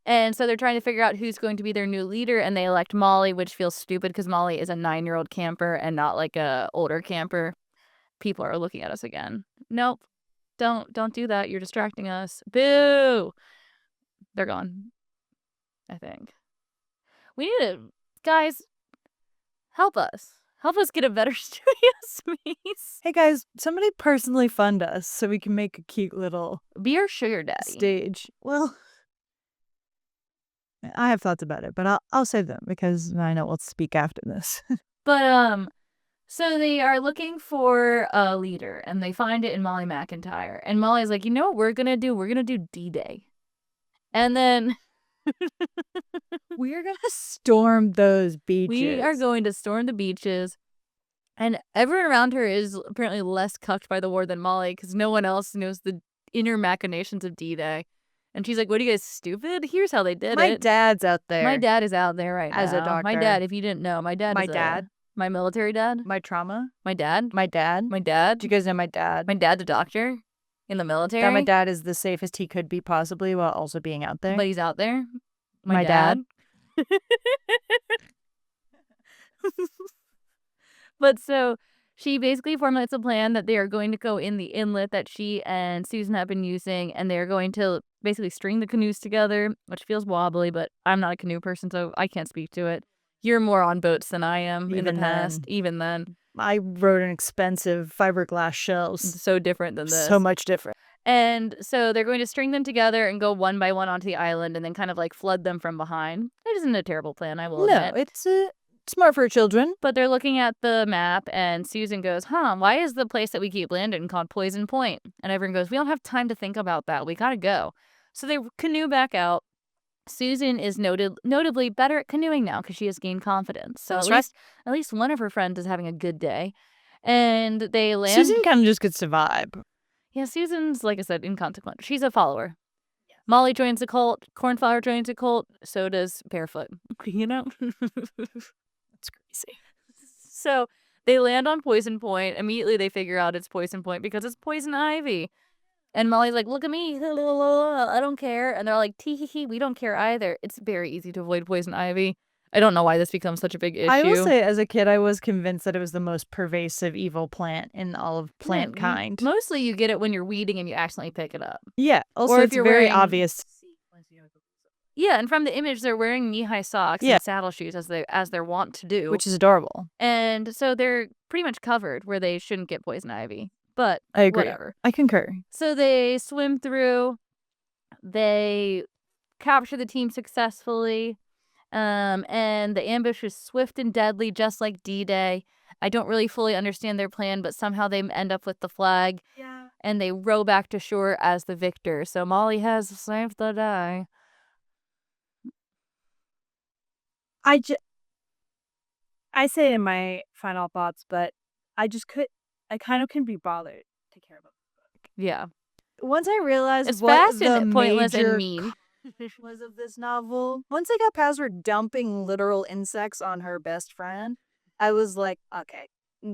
so they're trying to figure out who's going to be their new leader. And they elect Molly, which feels stupid because Molly is a 9-year-old camper and not a older camper. People are looking at us again. Nope. Don't do that. You're distracting us. Boo. They're gone. I think. We need to... Guys... Help us get a better studio space. Hey guys, somebody personally fund us so we can make a cute little be our sugar daddy stage. Well, I have thoughts about it, but I'll save them because I know we'll speak after this. But so they are looking for a leader, and they find it in Molly McIntire. And Molly's like, you know what we're gonna do? We're gonna do D-Day. And then We're gonna storm those beaches. we are going to storm the beaches. And everyone around her is apparently less cucked by the war than Molly, because no one else knows the inner machinations of D-Day. And she's like, what are you guys, stupid? Here's how they did My it. dad's out there. My dad is out there right As a now. My doctor. dad, if you didn't know, my dad My is dad. my military dad. My trauma. My dad. My dad. My dad. Do you guys know my dad? My dad's a doctor in the military. That my dad is the safest he could be possibly while also being out there. But he's out there. My dad. But so she basically formulates a plan that they are going to go in the inlet that she and Susan have been using, and they're going to basically string the canoes together, which feels wobbly, but I'm not a canoe person, so I can't speak to it. You're more on boats than I am in the past. Even then. I wrote an expensive fiberglass shells. So different than this. So much different. And so they're going to string them together and go one by one onto the island and then kind of like flood them from behind. It isn't a terrible plan, I will admit. No, it's smart for children. But they're looking at the map, and Susan goes, why is the place that we keep landing called Poison Point? And everyone goes, we don't have time to think about that. We gotta go. So they canoe back out. Susan is notably better at canoeing now because she has gained confidence. So at least one of her friends is having a good day. And they land. Susan kind of just gets to vibe. Yeah, Susan's, like I said, inconsequential. She's a follower. Yeah. Molly joins the cult. Cornflower joins the cult. So does Barefoot. You know? That's crazy. So they land on Poison Point. Immediately they figure out it's Poison Point because it's poison ivy. And Molly's like, look at me. I don't care. And they're like, tee-hee-hee, we don't care either. It's very easy to avoid poison ivy. I don't know why this becomes such a big issue. I will say, as a kid, I was convinced that it was the most pervasive evil plant in all of plant kind. Mostly you get it when you're weeding and you accidentally pick it up. Yeah. Also, or if it's you're very wearing... obvious. Yeah, and from the image, they're wearing knee-high socks and saddle shoes as they're wont to do. Which is adorable. And so they're pretty much covered where they shouldn't get poison ivy. But I agree. Whatever. I concur. So they swim through. They capture the team successfully. And the ambush is swift and deadly, just like D-Day. I don't really fully understand their plan, but somehow they end up with the flag. Yeah. And they row back to shore as the victor. So Molly has saved the day. I say in my final thoughts, but I kind of can be bothered to care about the book. Yeah. Once I realized it's what fast the and pointless major and mean was of this novel, once I got past her dumping literal insects on her best friend, I was like, okay,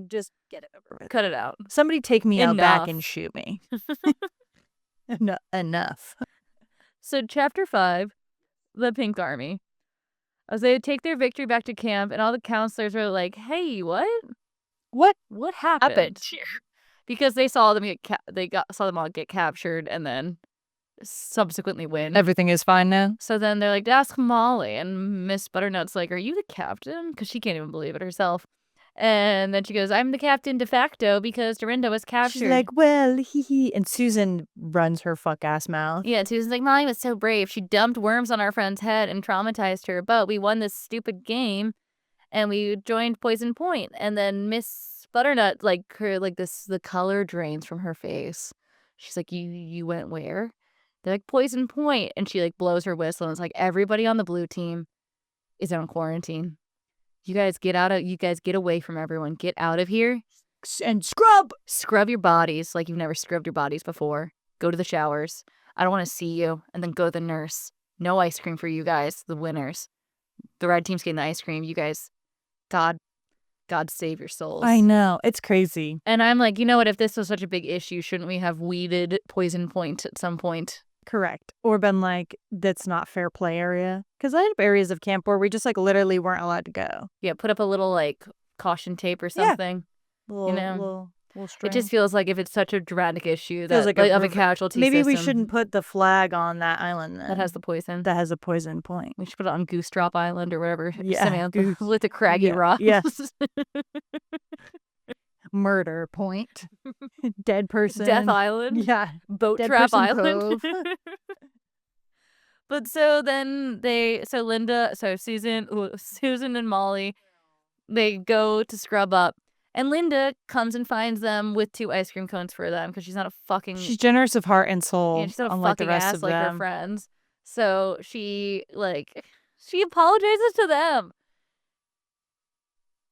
just get it over with. Cut it out. Somebody take me out back and shoot me. Enough. So chapter 5, the Pink Army. As they take their victory back to camp, and all the counselors are like, hey, what happened? Because they saw them saw them all get captured and then subsequently win. Everything is fine now. So then they're like, ask Molly. And Miss Butternut's like, are you the captain? Because she can't even believe it herself. And then she goes, I'm the captain de facto because Dorinda was captured. She's like, well, hee. And Susan runs her fuck ass mouth. Yeah, Susan's like, Molly was so brave. She dumped worms on our friend's head and traumatized her. But we won this stupid game and we joined Poison Point. And then Miss Butternut, the color drains from her face. She's like, you went where? They're like, Poison Point. And she like blows her whistle and it's like, everybody on the blue team is on quarantine. You guys get away from everyone. Get out of here. And scrub your bodies like you've never scrubbed your bodies before. Go to the showers. I don't want to see you. And then go to the nurse. No ice cream for you guys, the winners. The red team's getting the ice cream. You guys, God save your souls. I know. It's crazy. And I'm like, you know what? If this was such a big issue, shouldn't we have weeded Poison Point at some point? Correct. Or been like, that's not fair play area. Because I had areas of camp where we just like literally weren't allowed to go. Yeah, put up a little like caution tape or something. Little it just feels like if it's such a dramatic issue feels that like of a casualty maybe system, we shouldn't put the flag on that island then. That has the poison. That has a poison point. We should put it on Goose Drop Island or whatever. Yeah, Samantha, with the craggy rocks. Yes. Murder point. Dead person. Death Island. Yeah. Boat Dead Trap person Island. But so then Susan and Molly, they go to scrub up. And Linda comes and finds them with 2 ice cream cones for them because she's not a fucking She's generous of heart and soul, she's not a unlike the fucking rest ass of like her them. friends. So she apologizes to them.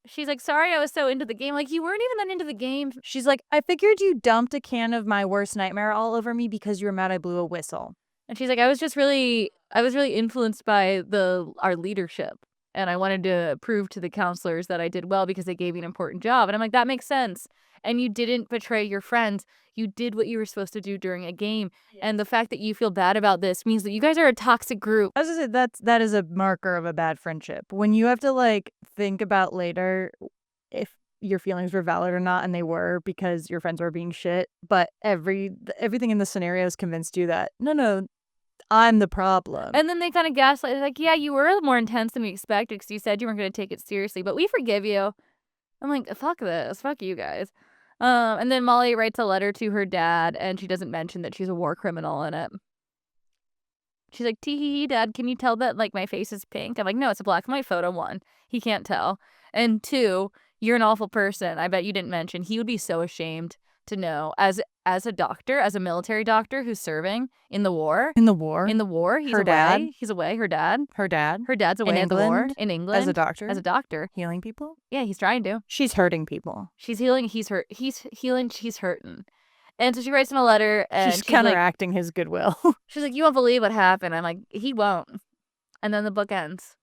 She's like, sorry I was so into the game. Like, you weren't even that into the game. She's like, I figured you dumped a can of my worst nightmare all over me because you were mad I blew a whistle. And she's like, I was really influenced by our leadership. And I wanted to prove to the counselors that I did well because they gave me an important job. And I'm like, that makes sense. And you didn't betray your friends. You did what you were supposed to do during a game. And the fact that you feel bad about this means that you guys are a toxic group. I was gonna say that is a marker of a bad friendship. When you have to like think about later if your feelings were valid or not, and they were because your friends were being shit, but everything in the scenario has convinced you that no, I'm the problem. And then they kind of gaslight, like, yeah, you were more intense than we expected because you said you weren't going to take it seriously, but we forgive you. I'm like, fuck this. Fuck you guys. And then Molly writes a letter to her dad, and she doesn't mention that she's a war criminal in it. She's like, tee Dad, can you tell that, like, my face is pink? I'm like, no, it's a black and white photo, 1. He can't tell. And 2, you're an awful person. I bet you didn't mention. He would be so ashamed to know as a doctor, as a military doctor who's serving in the war. In the war, He's Her away. dad? He's away. Her dad's away in the war England? in England as a doctor, As a doctor. healing people. Yeah, he's trying to. She's hurting people. She's healing. He's hurt. He's healing. She's hurting. And so she writes him a letter, and She's she's like, counteracting his goodwill. she's like, you won't believe what happened. I'm like, he won't. And then the book ends.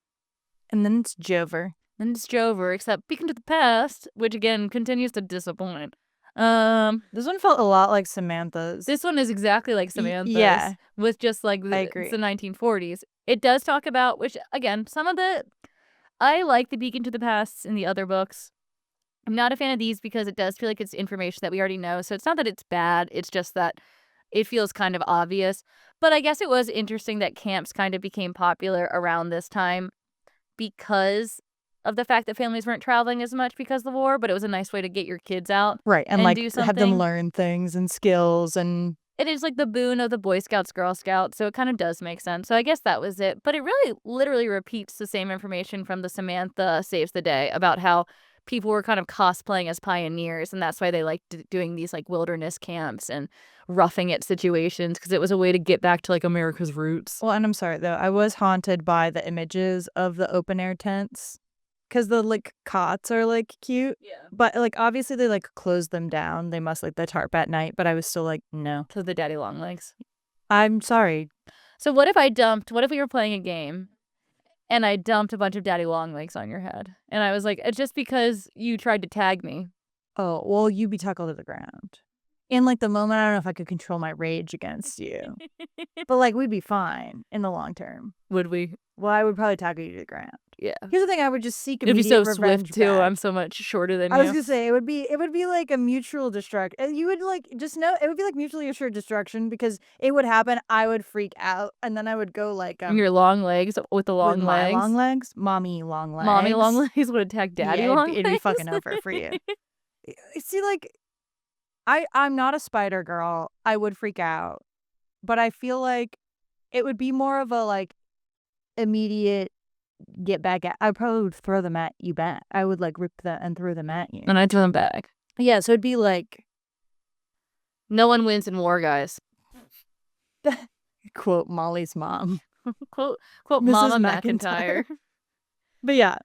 And then it's Jover. Then it's Jover, except Beacon to the Past, which again continues to disappoint. This one felt a lot like Samantha's. This one is exactly like Samantha's. yeah. With just like I agree. it's the 1940s. It does talk about, which again, I like the Beacon to the Past in the other books. I'm not a fan of these because it does feel like it's information that we already know. So it's not that it's bad. It's just that it feels kind of obvious. But I guess it was interesting that camps kind of became popular around this time because of the fact that families weren't traveling as much because of the war. But it was a nice way to get your kids out. Right. And like do have them something. learn things and skills and It is like the boon of the Boy Scouts, Girl Scouts, so it kind of does make sense. So I guess that was it. But it really literally repeats the same information from the Samantha Saves the Day about how people were kind of cosplaying as pioneers, and that's why they liked doing these like wilderness camps and roughing it situations because it was a way to get back to like America's roots. Well, and I'm sorry though, I was haunted by the images of the open air tents because the like cots are like cute. Yeah. But like obviously they like close them down. They must like the tarp at night. But I was still like, no. So the daddy long legs. I'm sorry. So what if we were playing a game and I dumped a bunch of daddy long legs on your head? And I was like, it's just because you tried to tag me. Oh, well, you'd be tackled to the ground. In like the moment, I don't know if I could control my rage against you. But like we'd be fine in the long term. Would we? Well, I would probably tackle you to the ground. Yeah. Here's the thing, I would just seek It'd be immediate so revenge swift too. back. I'm so much shorter than I you. was gonna say it would be like a mutual destruction. You would like just know it would be like mutually assured destruction because it would happen. I would freak out, and then I would go like Your long legs with the long with my legs. long legs, mommy long legs, Mommy long legs would attack daddy Yeah, long it'd be legs. fucking over for you. See, like I'm not a spider girl. I would freak out, but I feel like it would be more of a like immediate get back at. I probably would throw them at you back. I would like rip that and throw them at you. And I throw them back. Yeah, so it'd be like No one wins in war, guys. quote Molly's mom. quote Mrs. Mama McIntire. McIntire. But yeah,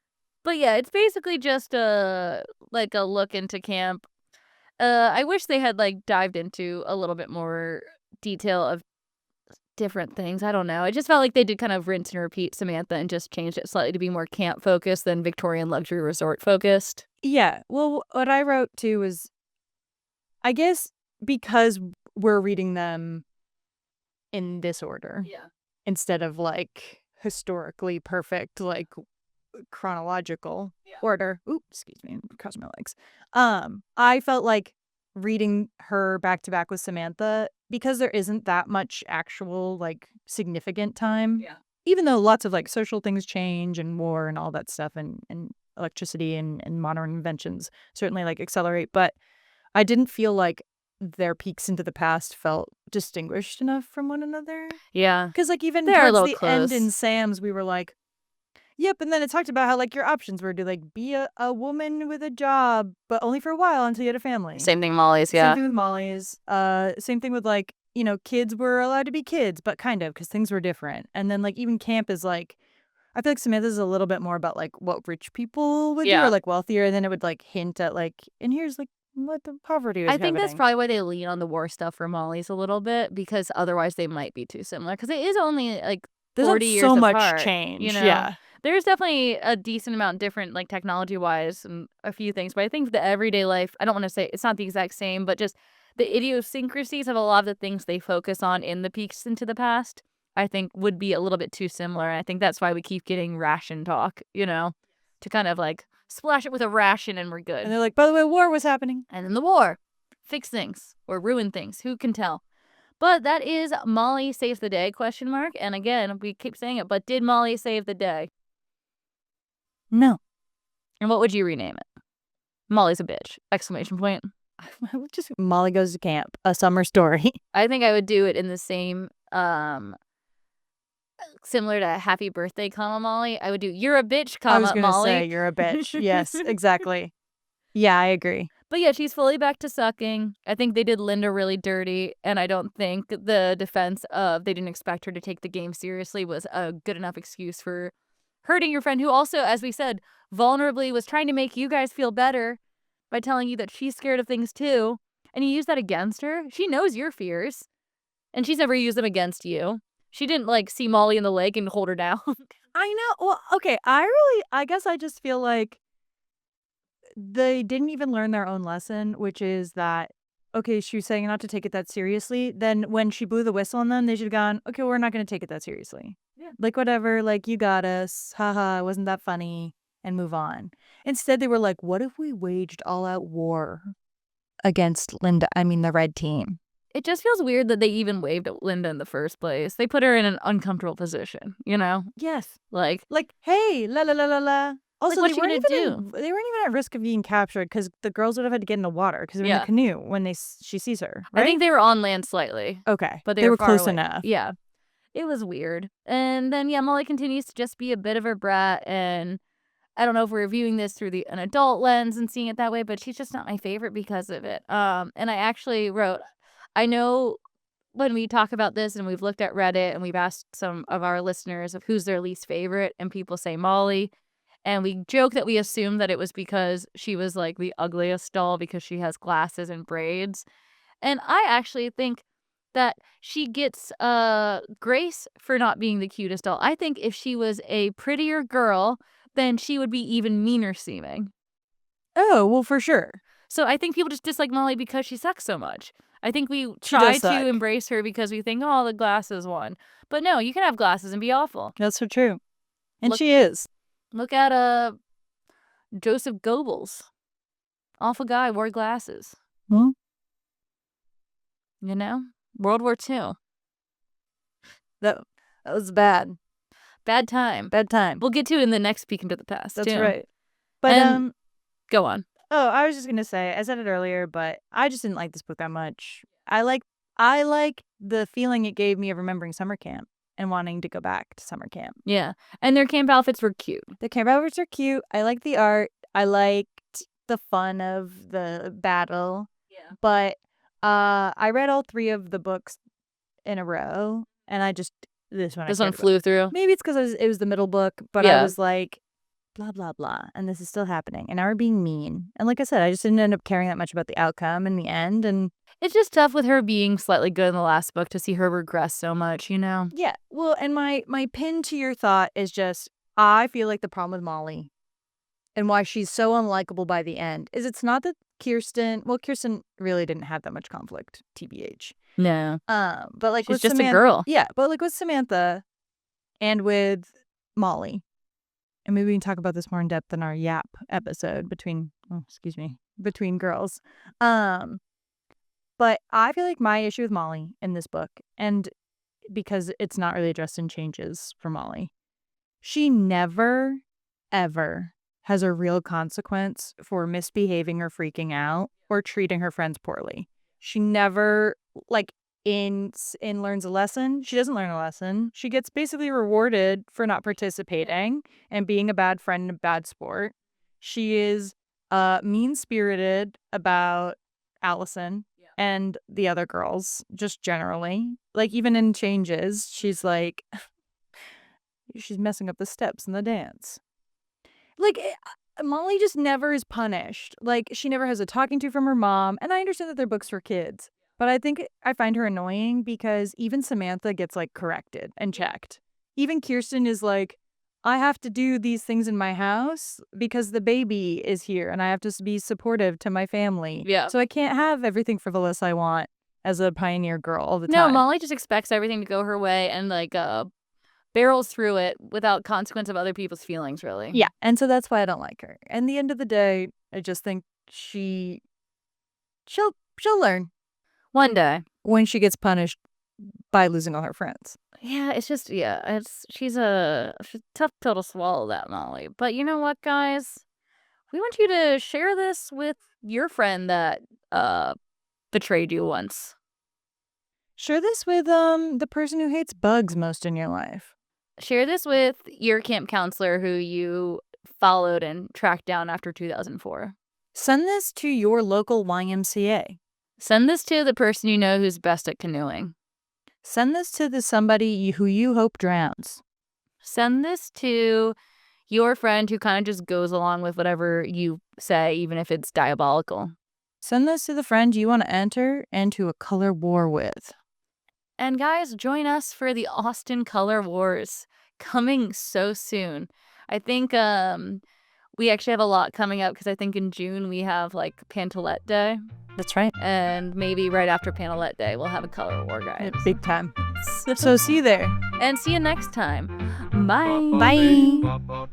But yeah, it's basically just a look into camp. I wish they had like dived into a little bit more detail of different things. I don't know. It just felt like they did kind of rinse and repeat Samantha and just changed it slightly to be more camp focused than Victorian luxury resort focused. yeah. Well, what I wrote too was, I guess because we're reading them in this order Yeah. instead of like historically perfect, like chronological Yeah. order. Oops, excuse me, crossed my legs. I felt like reading her back to back with Samantha because there isn't that much actual like significant time. Yeah. Even though lots of like social things change and war and all that stuff and electricity and modern inventions certainly like accelerate, but I didn't feel like their peeks into the past felt distinguished enough from one another. Yeah. Because, like, even They're a towards little the end close. in Sam's, we were like, yep. And then it talked about how, like, your options were to, like, be a woman with a job, but only for a while until you had a family. Same thing Molly's, Same yeah. thing with Molly's. Same thing with, like, you know, kids were allowed to be kids, but kind of, because things were different. And then, like, even camp is, like, I feel like Samantha's a little bit more about, like, what rich people would do, Yeah. or, like, wealthier, and then it would, like, hint at, like, and here's, like, what the poverty was I think that's happening. probably why they lean on the war stuff for Molly's a little bit, because otherwise they might be too similar. Because it is only like There's 40 not years so much apart, change. you know? Yeah. There's definitely a decent amount different, like technology-wise and a few things. But I think the everyday life, I don't want to say it's not the exact same, but just the idiosyncrasies of a lot of the things they focus on in the peeks into the past, I think would be a little bit too similar. I think that's why we keep getting ration talk, you know, to kind of like splash it with a ration and we're good. And they're like, by the way, war was happening. And then the war. Fix things or ruin things. Who can tell? But that is Molly saves the day, ? And again, we keep saying it, but did Molly save the day? No. And what would you rename it? Molly's a bitch! ! Just Molly goes to camp, a summer story. I think I would do it in the same, similar to Happy Birthday, Molly. I would do you're a bitch, I was gonna Molly. say you're a bitch. Yes, exactly. Yeah, I agree. But yeah, she's fully back to sucking. I think they did Linda really dirty, and I don't think the defense of they didn't expect her to take the game seriously was a good enough excuse for hurting your friend, who also, as we said, vulnerably was trying to make you guys feel better by telling you that she's scared of things too, and you use that against her. She knows your fears, and she's never used them against you. She didn't, like, see Molly in the lake and hold her down. I know. Well, okay, I guess I just feel like they didn't even learn their own lesson, which is that, okay, she was saying not to take it that seriously. Then when she blew the whistle on them, they should have gone, okay, we're not going to take it that seriously. Yeah. Like, whatever, like, you got us. Haha, wasn't that funny? And move on. Instead, they were like, what if we waged all-out war against the red team? It just feels weird that they even waved at Linda in the first place. They put her in an uncomfortable position, you know? Yes. Like, hey, la la la la la. Also, what they you weren't gonna even they weren't even at risk of being captured because the girls would have had to get in the water because they're in Yeah. the canoe when she sees her. Right? I think they were on land slightly. Okay, But they were far close away. enough. Yeah. It was weird. And then, yeah, Molly continues to just be a bit of a brat. And I don't know if we're viewing this through an adult lens and seeing it that way, but she's just not my favorite because of it. And I actually wrote, I know when we talk about this and we've looked at Reddit and we've asked some of our listeners of who's their least favorite, and people say Molly. And we joke that we assumed that it was because she was like the ugliest doll because she has glasses and braids. And I actually think that she gets grace for not being the cutest doll. I think if she was a prettier girl, then she would be even meaner seeming. Oh, well, for sure. So I think people just dislike Molly because she sucks so much. I think we She try does suck. to embrace her because we think, oh, the glasses one. But no, you can have glasses and be awful. That's so true. And Look- she is. Look at Joseph Goebbels. Awful guy, wore glasses. Hmm? You know? World War II. That was bad. Bad time. Bad time. We'll get to it in the next peek into the past, That's too. right. But And- Go on. oh, I was just gonna say, I said it earlier, but I just didn't like this book that much. I like the feeling it gave me of remembering summer camp and wanting to go back to summer camp. Yeah. And their camp outfits were cute. The camp outfits are cute. I like the art. I liked the fun of the battle. Yeah. But I read all 3 of the books in a row, and I just this one Flew through. Maybe it's because it was the middle book, but I Yeah. was like, blah blah blah, and this is still happening, and now we're being mean. And like I said, I just didn't end up caring that much about the outcome in the end. And It's just tough with her being slightly good in the last book to see her regress so much, you know? yeah, well, and my pin to your thought is just, I feel like the problem with Molly and why she's so unlikable by the end is it's not that Kirsten really didn't have that much conflict, TBH. No. But like She's with just a Samantha, girl. Yeah, but like with Samantha and with Molly, and maybe we can talk about this more in depth in our Yap episode between girls. But I feel like my issue with Molly in this book, and because it's not really addressed in Changes for Molly, she never, ever has a real consequence for misbehaving or freaking out or treating her friends poorly. She never learns a lesson. She doesn't learn a lesson. She gets basically rewarded for not participating and being a bad friend and a bad sport. She is mean-spirited about Allison and the other girls, just generally. Like, even in changes, she's like, she's messing up the steps in the dance. Like, Molly just never is punished. Like, she never has a talking to from her mom. And I understand that they're books for kids. But I find her annoying because even Samantha gets, like, corrected and checked. Even Kirsten is like, I have to do these things in my house because the baby is here and I have to be supportive to my family. Yeah. So I can't have everything frivolous I want as a pioneer girl all the No, time. Molly just expects everything to go her way and barrels through it without consequence of other people's feelings, really. Yeah, and so that's why I don't like her. And the end of the day, I just think she'll learn One day. when she gets punished by losing all her friends. Yeah, it's just, she's a tough pill to swallow, that Molly. But you know what, guys? We want you to share this with your friend that betrayed you once. Share this with the person who hates bugs most in your life. Share this with your camp counselor who you followed and tracked down after 2004. Send this to your local YMCA. Send this to the person you know who's best at canoeing. Send this to somebody who you hope drowns. Send this to your friend who kind of just goes along with whatever you say, even if it's diabolical. Send this to the friend you want to enter into a color war with. And guys, join us for the Austin Color Wars coming so soon. I think we actually have a lot coming up because I think in June we have Pantalette Day. That's right. And maybe right after Pantalette Day, we'll have a color war, guys. Big time. So see you there. And see you next time. Bye. Bye.